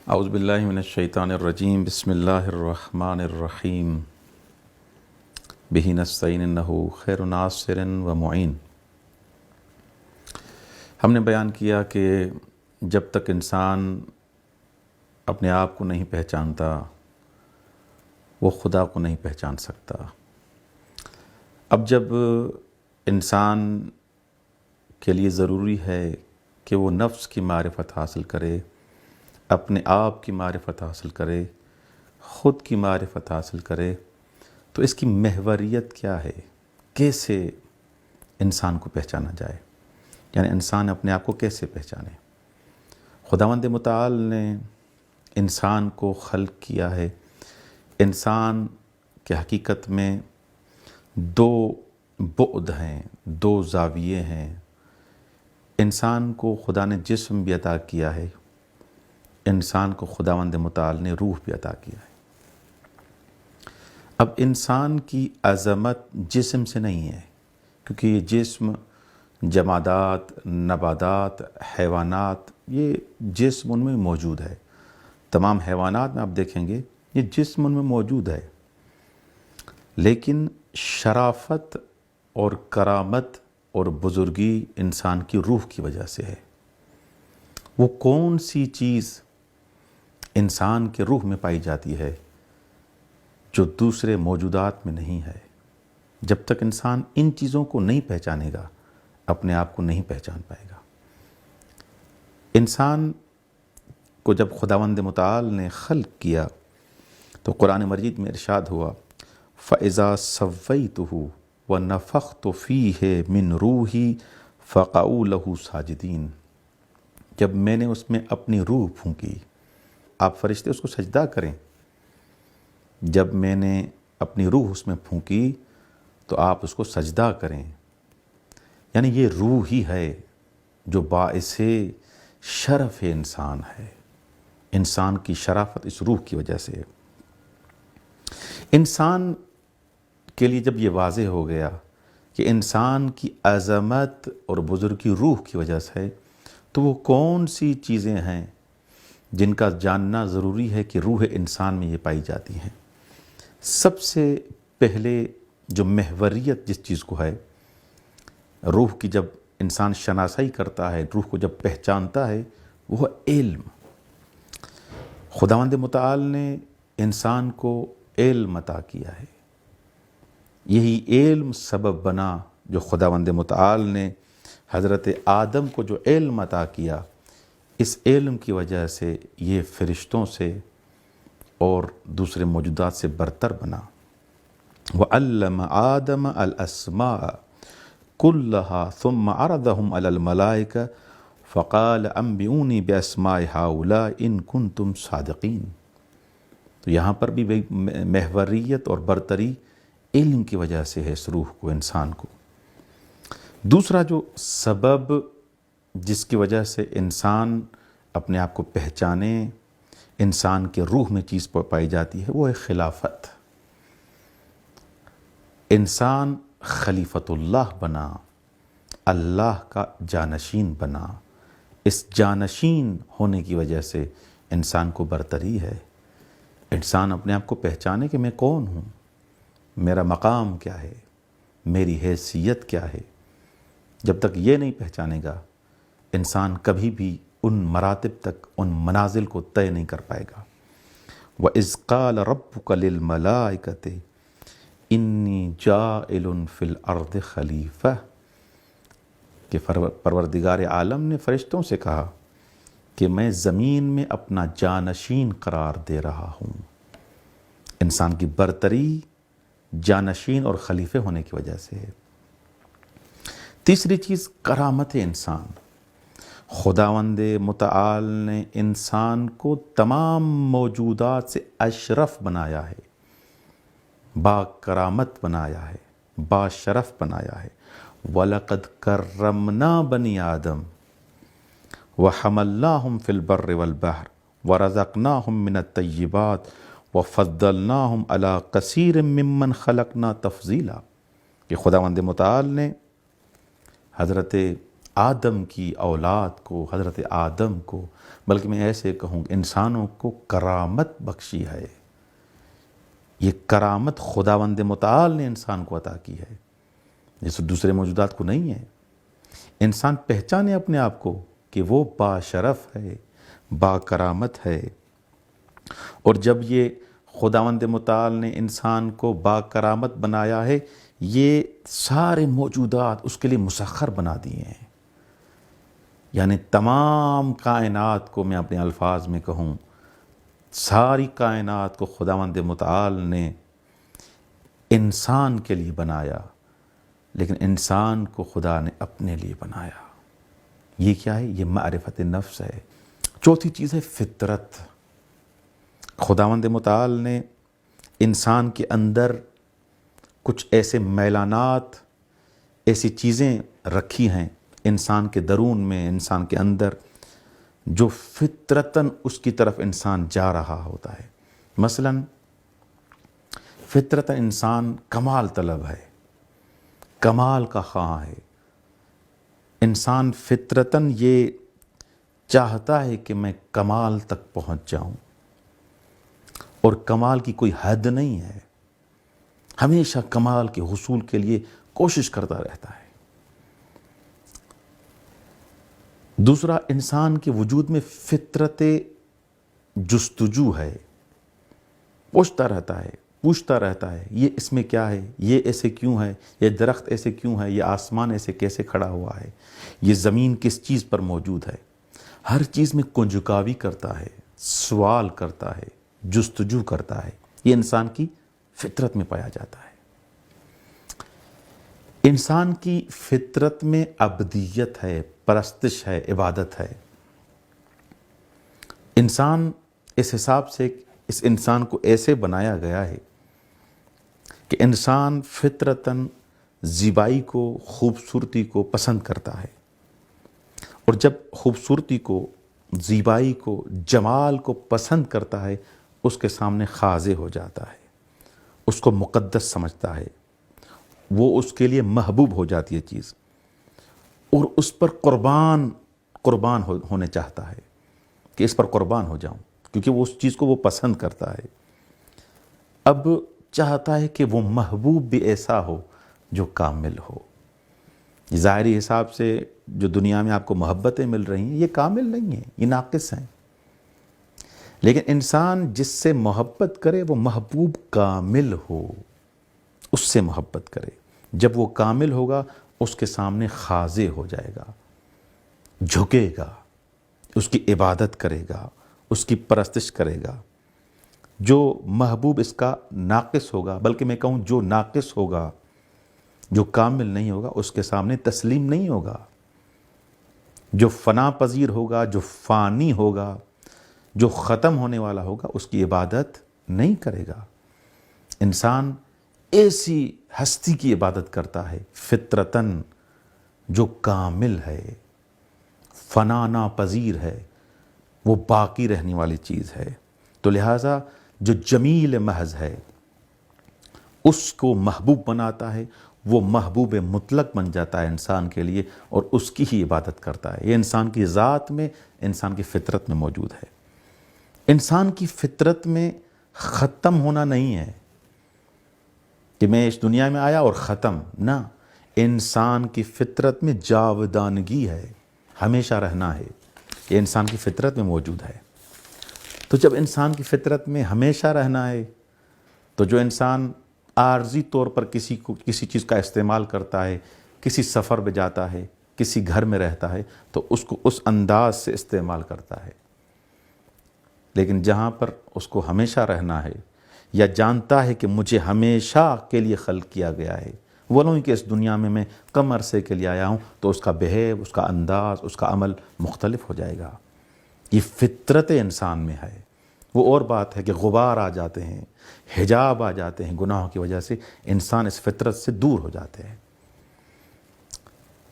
اعوذ باللہ من الشیطان الرجیم بسم اللہ الرحمن الرحیم بہ نستعین انہ خیر ناصر و معین۔ ہم نے بیان کیا کہ جب تک انسان اپنے آپ کو نہیں پہچانتا وہ خدا کو نہیں پہچان سکتا۔ اب جب انسان کے لیے ضروری ہے کہ وہ نفس کی معرفت حاصل کرے، اپنے آپ کی معرفت حاصل کرے، خود کی معرفت حاصل کرے، تو اس کی محوریت کیا ہے، کیسے انسان کو پہچانا جائے، یعنی انسان اپنے آپ کو کیسے پہچانے۔ خداوند متعال نے انسان کو خلق کیا ہے۔ انسان کے حقیقت میں دو بعد ہیں، دو زاویے ہیں۔ انسان کو خدا نے جسم بھی عطا کیا ہے، انسان کو خداوند متعال نے روح بھی عطا کیا ہے۔ اب انسان کی عظمت جسم سے نہیں ہے، کیونکہ یہ جسم جمادات، نباتات، حیوانات، یہ جسم ان میں موجود ہے۔ تمام حیوانات میں آپ دیکھیں گے یہ جسم ان میں موجود ہے، لیکن شرافت اور کرامت اور بزرگی انسان کی روح کی وجہ سے ہے۔ وہ کون سی چیز انسان کے روح میں پائی جاتی ہے جو دوسرے موجودات میں نہیں ہے؟ جب تک انسان ان چیزوں کو نہیں پہچانے گا اپنے آپ کو نہیں پہچان پائے گا۔ انسان کو جب خداوند متعال نے خلق کیا تو قرآن مجید میں ارشاد ہوا فَإِذَا سَوَّيْتُهُ وَنَفَخْتُ فِيهِ مِن رُوحِي فَقَعُوا لَهُ ساجدین۔ جب میں نے اس میں اپنی روح پھونکی، آپ فرشتے اس کو سجدہ کریں۔ جب میں نے اپنی روح اس میں پھونکی تو آپ اس کو سجدہ کریں، یعنی یہ روح ہی ہے جو باعث شرف انسان ہے۔ انسان کی شرافت اس روح کی وجہ سے ہے۔ انسان کے لیے جب یہ واضح ہو گیا کہ انسان کی عظمت اور بزرگی روح کی وجہ سے ہے، تو وہ کون سی چیزیں ہیں جن کا جاننا ضروری ہے کہ روح انسان میں یہ پائی جاتی ہیں۔ سب سے پہلے جو محوریت جس چیز کو ہے، روح کی جب انسان شناسائی کرتا ہے، روح کو جب پہچانتا ہے، وہ علم۔ خداوند متعال نے انسان کو علم عطا کیا ہے۔ یہی علم سبب بنا جو خداوند متعال نے حضرت آدم کو جو علم عطا کیا، اس علم کی وجہ سے یہ فرشتوں سے اور دوسرے موجودات سے برتر بنا۔ وَعَلَّمَ آدَمَ الْأَسْمَاءَ كُلَّهَا ثُمَّ عَرَضَهُمْ عَلَى الْمَلَائِكَةِ فَقَالَ أَنْبِئُونِي بِأَسْمَاءِ هَؤُلَاءِ إِن كُنتُمْ صَادِقِينَ۔ تو یہاں پر بھی محوریت اور برتری علم کی وجہ سے ہے اس روح کو، انسان کو۔ دوسرا جو سبب جس کی وجہ سے انسان اپنے آپ کو پہچانے، انسان کے روح میں چیز پائی جاتی ہے، وہ ہے خلافت۔ انسان خلیفۃ اللہ بنا، اللہ کا جانشین بنا۔ اس جانشین ہونے کی وجہ سے انسان کو برتری ہے۔ انسان اپنے آپ کو پہچانے کہ میں کون ہوں، میرا مقام کیا ہے، میری حیثیت کیا ہے۔ جب تک یہ نہیں پہچانے گا انسان کبھی بھی ان مراتب تک، ان منازل کو طے نہیں کر پائے گا۔ وَإِذْ قَالَ رَبُّكَ لِلْمَلَائِكَةِ إِنِّي جَاعِلٌ فِي الْأَرْضِ خَلِيفَةً، کہ پروردگار عالم نے فرشتوں سے کہا کہ میں زمین میں اپنا جانشین قرار دے رہا ہوں۔ انسان کی برتری جانشین اور خلیفے ہونے کی وجہ سے ہے۔ تیسری چیز کرامت انسان۔ خداوند متعال نے انسان کو تمام موجودات سے اشرف بنایا ہے، با کرامت بنایا ہے، با شرف بنایا ہے۔ وَلَقَدْ كَرَّمْنَا بَنِي آدَمَ وَحَمَلْنَاهُمْ فِي الْبَرِّ وَالْبَحْرِ وَرَزَقْنَاهُمْ مِنَ الطَّيِّبَاتِ وَفَضَّلْنَاهُمْ عَلَىٰ كَثِيرٍ مِّمَّنْ خَلَقْنَا تَفْضِيلًا، کہ خداوند متعال نے حضرت آدم کی اولاد کو، حضرت آدم کو، بلکہ میں ایسے کہوں انسانوں کو کرامت بخشی ہے۔ یہ کرامت خداوند متعال نے انسان کو عطا کی ہے، جیسے دوسرے موجودات کو نہیں ہے۔ انسان پہچانے اپنے آپ کو کہ وہ باشرف ہے، با کرامت ہے، اور جب یہ خداوند متعال نے انسان کو با کرامت بنایا ہے، یہ سارے موجودات اس کے لیے مسخر بنا دیے ہیں۔ یعنی تمام کائنات کو میں اپنے الفاظ میں کہوں، ساری کائنات کو خداوند متعال نے انسان کے لیے بنایا، لیکن انسان کو خدا نے اپنے لیے بنایا۔ یہ کیا ہے؟ یہ معرفت نفس ہے۔ چوتھی چیز ہے فطرت۔ خداوند متعال نے انسان کے اندر کچھ ایسے میلانات، ایسی چیزیں رکھی ہیں انسان کے درون میں، انسان کے اندر، جو فطرتاً اس کی طرف انسان جا رہا ہوتا ہے۔ مثلاً فطرتاً انسان کمال طلب ہے، کمال کا خواہاں ہے۔ انسان فطرتاً یہ چاہتا ہے کہ میں کمال تک پہنچ جاؤں، اور کمال کی کوئی حد نہیں ہے، ہمیشہ کمال کے حصول کے لیے کوشش کرتا رہتا ہے۔ دوسرا، انسان کے وجود میں فطرت جستجو ہے، پوچھتا رہتا ہے یہ اس میں کیا ہے، یہ ایسے کیوں ہے، یہ درخت ایسے کیوں ہے، یہ آسمان ایسے کیسے کھڑا ہوا ہے، یہ زمین کس چیز پر موجود ہے۔ ہر چیز میں کنجکاوی کرتا ہے، سوال کرتا ہے، جستجو کرتا ہے۔ یہ انسان کی فطرت میں پایا جاتا ہے۔ انسان کی فطرت میں عبدیت ہے، پرستش ہے، عبادت ہے۔ انسان اس حساب سے، اس انسان کو ایسے بنایا گیا ہے کہ انسان فطرتاً زیبائی کو، خوبصورتی کو پسند کرتا ہے، اور جب خوبصورتی کو، زیبائی کو، جمال کو پسند کرتا ہے، اس کے سامنے خاضع ہو جاتا ہے، اس کو مقدس سمجھتا ہے، وہ اس کے لیے محبوب ہو جاتی ہے چیز، اور اس پر قربان ہونے چاہتا ہے کہ اس پر قربان ہو جاؤں، کیونکہ وہ اس چیز کو وہ پسند کرتا ہے۔ اب چاہتا ہے کہ وہ محبوب بھی ایسا ہو جو کامل ہو۔ ظاہری حساب سے جو دنیا میں آپ کو محبتیں مل رہی ہیں، یہ کامل نہیں ہیں، یہ ناقص ہیں، لیکن انسان جس سے محبت کرے وہ محبوب کامل ہو، اس سے محبت کرے۔ جب وہ کامل ہوگا، اس کے سامنے خاضع ہو جائے گا، جھکے گا، اس کی عبادت کرے گا، اس کی پرستش کرے گا۔ جو محبوب اس کا ناقص ہوگا، بلکہ میں کہوں جو ناقص ہوگا، جو کامل نہیں ہوگا، اس کے سامنے تسلیم نہیں ہوگا۔ جو فنا پذیر ہوگا، جو فانی ہوگا، جو ختم ہونے والا ہوگا، اس کی عبادت نہیں کرے گا۔ انسان ایسی ہستی کی عبادت کرتا ہے فطرتاً، جو کامل ہے، فنا ناپذیر ہے، وہ باقی رہنے والی چیز ہے۔ تو لہٰذا جو جمیل محض ہے، اس کو محبوب بناتا ہے، وہ محبوب مطلق بن جاتا ہے انسان کے لیے، اور اس کی ہی عبادت کرتا ہے۔ یہ انسان کی ذات میں، انسان کی فطرت میں موجود ہے۔ انسان کی فطرت میں ختم ہونا نہیں ہے کہ میں اس دنیا میں آیا اور ختم، نہ، انسان کی فطرت میں جاودانگی ہے، ہمیشہ رہنا ہے۔ یہ انسان کی فطرت میں موجود ہے۔ تو جب انسان کی فطرت میں ہمیشہ رہنا ہے، تو جو انسان عارضی طور پر کسی چیز کا استعمال کرتا ہے، کسی سفر پہ جاتا ہے، کسی گھر میں رہتا ہے، تو اس کو اس انداز سے استعمال کرتا ہے، لیکن جہاں پر اس کو ہمیشہ رہنا ہے، یا جانتا ہے کہ مجھے ہمیشہ کے لیے خلق کیا گیا ہے، ولو کہ اس دنیا میں کم عرصے کے لیے آیا ہوں، تو اس کا بہیو، اس کا انداز، اس کا عمل مختلف ہو جائے گا۔ یہ فطرت انسان میں ہے۔ وہ اور بات ہے کہ غبار آ جاتے ہیں، حجاب آ جاتے ہیں گناہوں کی وجہ سے، انسان اس فطرت سے دور ہو جاتے ہیں۔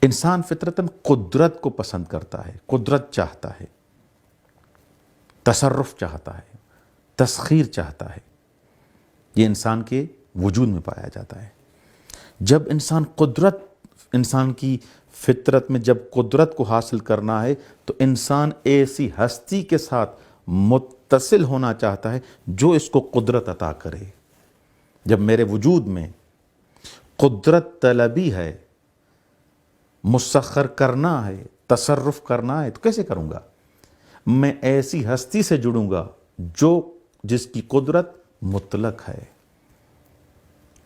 انسان فطرتاً قدرت کو پسند کرتا ہے، قدرت چاہتا ہے، تصرف چاہتا ہے، تسخیر چاہتا ہے۔ یہ انسان کے وجود میں پایا جاتا ہے۔ جب انسان قدرت انسان کی فطرت میں جب قدرت کو حاصل کرنا ہے تو انسان ایسی ہستی کے ساتھ متصل ہونا چاہتا ہے جو اس کو قدرت عطا کرے۔ جب میرے وجود میں قدرت طلبی ہے، مسخر کرنا ہے، تصرف کرنا ہے، تو کیسے کروں گا؟ میں ایسی ہستی سے جڑوں گا جس کی قدرت مطلق ہے،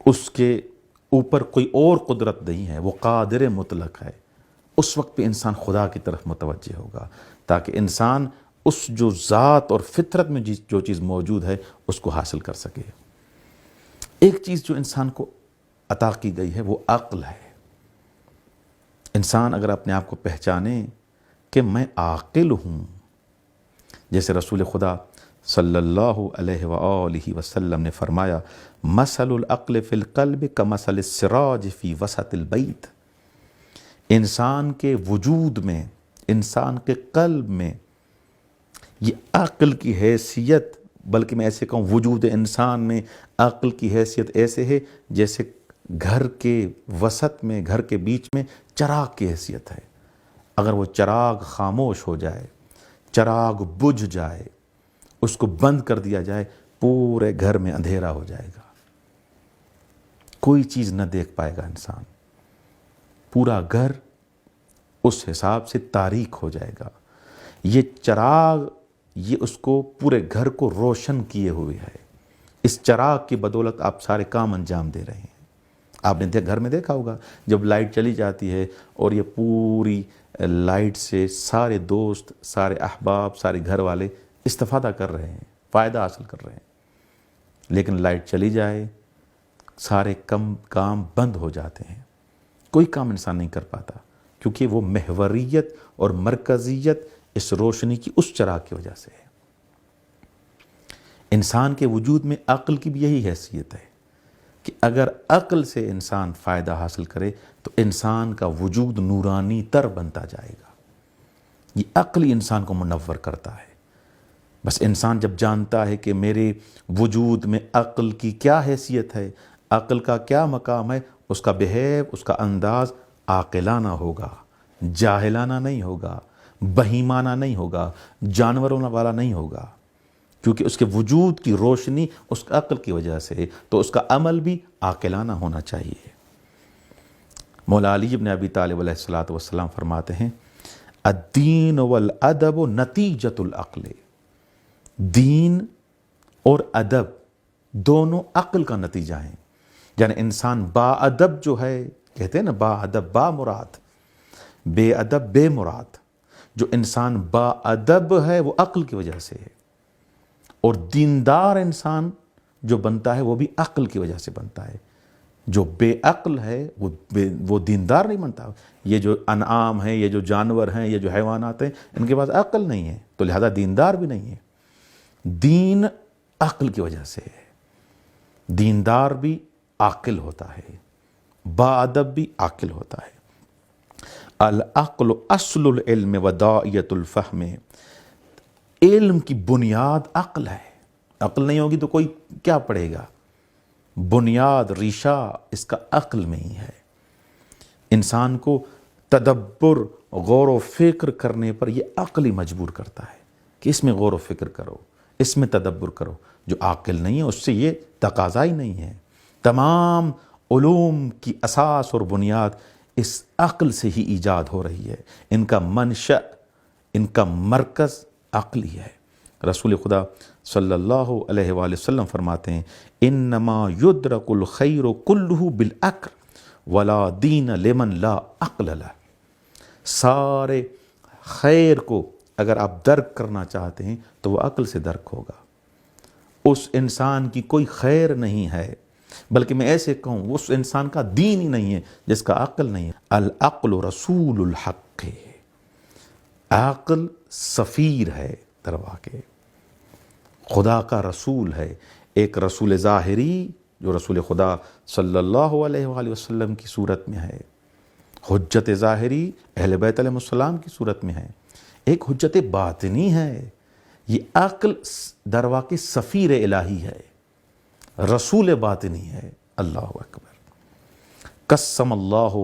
اس کے اوپر کوئی اور قدرت نہیں ہے، وہ قادر مطلق ہے۔ اس وقت پہ انسان خدا کی طرف متوجہ ہوگا تاکہ انسان اس جو ذات اور فطرت میں جو چیز موجود ہے اس کو حاصل کر سکے۔ ایک چیز جو انسان کو عطا کی گئی ہے وہ عقل ہے۔ انسان اگر اپنے آپ کو پہچانے کہ میں عاقل ہوں، جیسے رسول خدا صلی اللہ علیہ وآلہ وسلم نے فرمایا، مثل العقل فی القلب کمثل السراج فی وسط البیت، انسان کے وجود میں، انسان کے قلب میں یہ عقل کی حیثیت، بلکہ میں ایسے کہوں وجود انسان میں عقل کی حیثیت ایسے ہے جیسے گھر کے وسط میں، گھر کے بیچ میں چراغ کی حیثیت ہے۔ اگر وہ چراغ خاموش ہو جائے، چراغ بجھ جائے، اس کو بند کر دیا جائے، پورے گھر میں اندھیرا ہو جائے گا، کوئی چیز نہ دیکھ پائے گا انسان، پورا گھر اس حساب سے تاریک ہو جائے گا۔ یہ چراغ یہ اس کو پورے گھر کو روشن کیے ہوئے ہے، اس چراغ کی بدولت آپ سارے کام انجام دے رہے ہیں۔ آپ نے گھر میں دیکھا ہوگا جب لائٹ چلی جاتی ہے اور یہ پوری لائٹ سے سارے دوست، سارے احباب، سارے گھر والے استفادہ کر رہے ہیں، فائدہ حاصل کر رہے ہیں، لیکن لائٹ چلی جائے سارے کام بند ہو جاتے ہیں، کوئی کام انسان نہیں کر پاتا، کیونکہ وہ محوریت اور مرکزیت اس روشنی کی اس چراغ کی وجہ سے ہے۔ انسان کے وجود میں عقل کی بھی یہی حیثیت ہے کہ اگر عقل سے انسان فائدہ حاصل کرے تو انسان کا وجود نورانی تر بنتا جائے گا۔ یہ عقل ہی انسان کو منور کرتا ہے۔ بس انسان جب جانتا ہے کہ میرے وجود میں عقل کی کیا حیثیت ہے، عقل کا کیا مقام ہے، اس کا بہیو، اس کا انداز عاقلانہ ہوگا، جاہلانہ نہیں ہوگا، بہیمانہ نہیں ہوگا، جانوروں والا نہیں ہوگا، کیونکہ اس کے وجود کی روشنی اس عقل کی وجہ سے، تو اس کا عمل بھی عاقلانہ ہونا چاہیے۔ مولا علی بن ابی طالب علیہ السلام فرماتے ہیں، الدین والادب نتیجۃ العقل، دین اور ادب دونوں عقل کا نتیجہ ہیں۔ یعنی انسان با ادب جو ہے، کہتے ہیں نا با ادب با مراد، بے ادب بے مراد، جو انسان با ادب ہے وہ عقل کی وجہ سے ہے، اور دیندار انسان جو بنتا ہے وہ بھی عقل کی وجہ سے بنتا ہے۔ جو بے عقل ہے وہ دیندار نہیں بنتا۔ یہ جو انعام ہیں، یہ جو جانور ہیں، یہ جو حیوانات ہیں، ان کے پاس عقل نہیں ہے تو لہذا دیندار بھی نہیں ہے۔ دین عقل کی وجہ سے ہے، دیندار بھی عاقل ہوتا ہے، با ادب بھی عاقل ہوتا ہے۔ العقل اصل العلم وداعیۃ الفہم، علم کی بنیاد عقل ہے۔ عقل نہیں ہوگی تو کوئی کیا پڑھے گا؟ بنیاد، ریشہ اس کا عقل میں ہی ہے۔ انسان کو تدبر، غور و فکر کرنے پر یہ عقل ہی مجبور کرتا ہے کہ اس میں غور و فکر کرو، اس میں تدبر کرو۔ جو عاقل نہیں ہے اس سے یہ تقاضا ہی نہیں ہے۔ تمام علوم کی اساس اور بنیاد اس عقل سے ہی ایجاد ہو رہی ہے، ان کا منشأ، ان کا مرکز عقل ہی ہے۔ رسول خدا صلی اللہ علیہ وآلہ وسلم فرماتے ہیں، انما یدرک الخیر کلہ بالعقل ولا دین لمن لا عقل لہ، سارے خیر کو اگر آپ درک کرنا چاہتے ہیں تو وہ عقل سے درک ہوگا۔ اس انسان کی کوئی خیر نہیں ہے، بلکہ میں ایسے کہوں اس انسان کا دین ہی نہیں ہے جس کا عقل نہیں ہے۔ العقل رسول الحق، عقل سفیر ہے در واقع، خدا کا رسول ہے۔ ایک رسول ظاہری جو رسول خدا صلی اللہ علیہ وآلہ وسلم کی صورت میں ہے، حجت ظاہری اہل بیت علیہ السلام کی صورت میں ہے، ایک حجت باطنی ہے۔ یہ عقل در واقع سفیر الہی ہے، رسول باطنی ہے۔ اللہ اکبر۔ قسم اللہ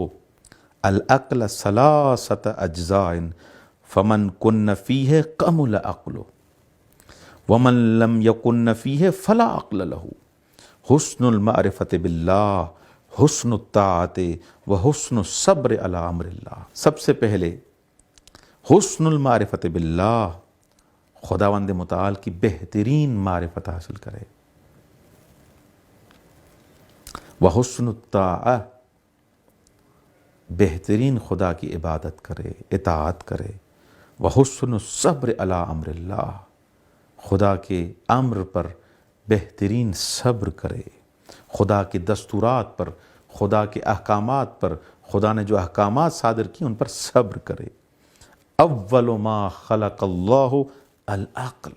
العقل ثلاثۃ اجزاء فمن کن فیہ کمل عقلہ ومن لم یکن فیہ فلا عقل لہ حسن المعرفۃ باللہ حسن الطاعت و حسن الصبر علی امر اللہ۔ سب سے پہلے حسن المعرفۃ باللہ، خداوند متعال کی بہترین معرفت حاصل کرے، وحسن الطاعہ، بہترین خدا کی عبادت کرے، اطاعت کرے، وحسن الصبر علی امر اللہ، خدا کے امر پر بہترین صبر کرے، خدا کے دستورات پر، خدا کے احکامات پر، خدا نے جو احکامات صادر کی ان پر صبر کرے۔ اول ما خلق اللہ العقل،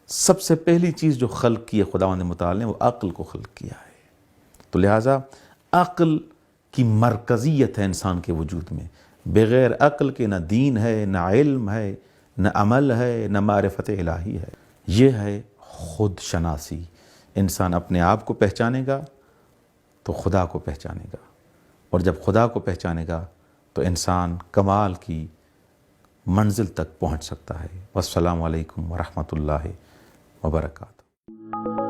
سب سے پہلی چیز جو خلق کی ہے خداوند متعال نے وہ عقل کو خلق کیا ہے۔ تو لہٰذا عقل کی مرکزیت ہے انسان کے وجود میں، بغیر عقل کے نہ دین ہے، نہ علم ہے، نہ عمل ہے، نہ معرفت الہی ہے۔ یہ ہے خود شناسی۔ انسان اپنے آپ کو پہچانے گا تو خدا کو پہچانے گا، اور جب خدا کو پہچانے گا تو انسان کمال کی منزل تک پہنچ سکتا ہے۔ والسلام علیکم ورحمۃ اللہ وبرکاتہ۔